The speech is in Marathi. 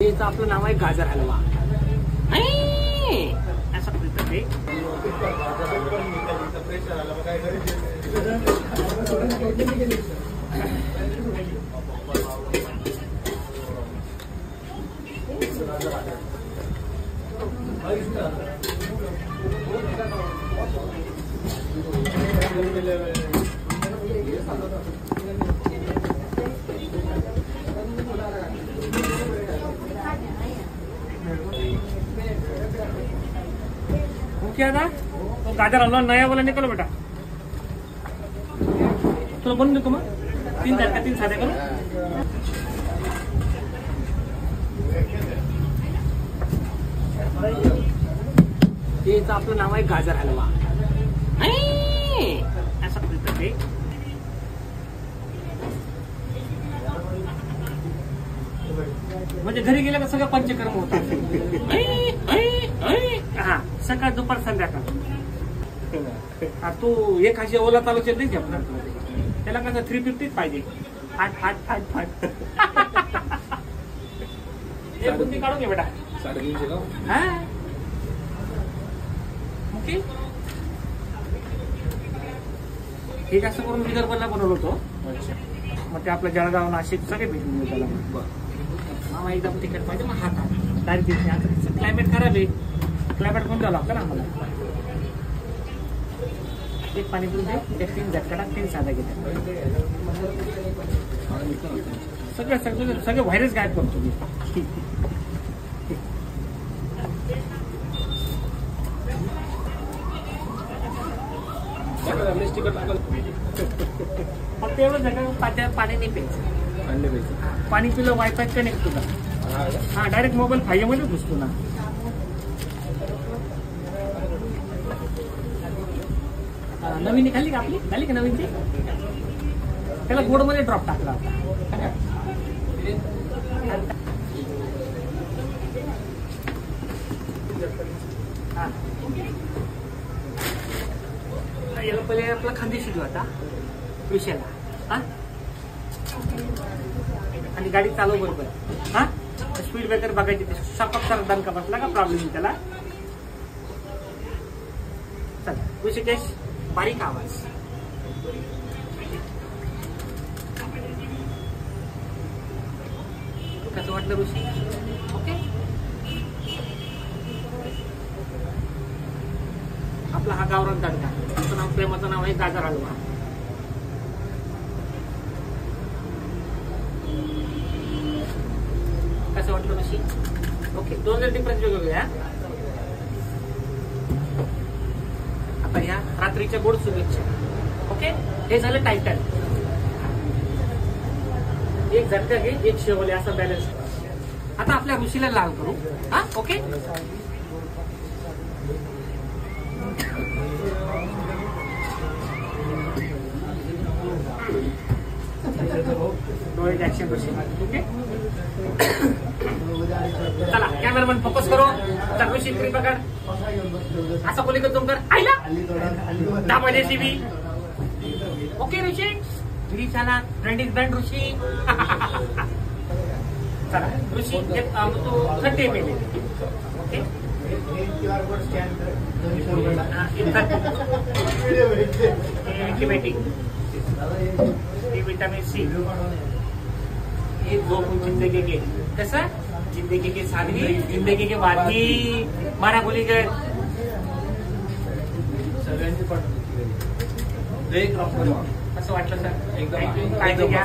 याचं आपलं नाव आहे गाजर हलवा. असं बोलतात ते. क्या था तो गाजर हलवा नया वाला निकलो बेटा. तुला बनवून देतो मग. 3 साधे करू. याचं आपलं नाव आहे गाजर हलवा. असं बोलतात ते. म्हणजे घरी गेल्या का सगळं पंचकर्म होतात. हा सकाळ दुपार संध्याकाळ. तू एक अशी ओला तालुक्यात नाही झेपणार त्याला कसं 350 पाहिजे. फाट हे बुद्धी काढून घे बेटा. 350 हा ओके. हे जास्त करून विदर्भाला बनवलं होतो. मग ते आपलं जळगाव नाशिक सगळे भेटून त्याला मामा एकदम तिकट पाहिजे. मग हा डायरेक्ट क्लायमेट खराब आहे. क्लायमेट कोण द्यावं लागतं ना आम्हाला. एक पाणीपुरी दे. 3 झटका 3 साधा घेते. सगळे व्हायरस गायब करतो मी. फक्त एवढं जगा पाणी नाही प्यायचं. पाणी पिलं वायफाय कनेक्ट होता. हा डायरेक्ट मोबाईल 5G मध्ये घुसतो ना. नवीन खाल्ली का आपली. खाल्ली का नवीनची. त्याला गोड मध्ये ड्रॉप टाकला होता. याला पहिले आपला खांदेशी घेऊ आता विषयाला. हा आणि गाडी चालव बरोबर. हा स्पीड ब्रेकर बघायची. सपक कर दणका बसला का प्रॉब्लेम त्याला. चला ऋषिकेश बारीक आवाज. कसं वाटलं ऋषी. ओके. आपला हा गावरान तडका. त्याचं नाव प्रेमाचं नाव आहे गाजर हलवा. कसं वाटलं ऋषी. ओके. 2 डिफरन्स वेगवेगळे. आता या रात्रीच्या गोड शुभेच्छा. ओके. हे झालं टायटल. एक झटका घे एक शेवले असं बॅलन्स. आता आपल्या ऋषीला लाल करू. हा ओके. डोळे ऍक्शन ऋषी. ओके. चला कॅमेरामॅन फोकस करो. ऋषी क्रीम पकड. असं बोली का तुम कर आईला दाबाजे टीव्ही. ओके ऋषी. चला ब्रँड इज ब्रँड ऋषी. चला ऋषी तू 30 ml. ओके. Vitamin C. ये 2 जिंदगी के कैसा. जिंदगी की सादगी जिंदगी की वादगी. मारा बोली गए सगळ्यांची पण. असं वाटलं सर. एकदम काळजी घ्या.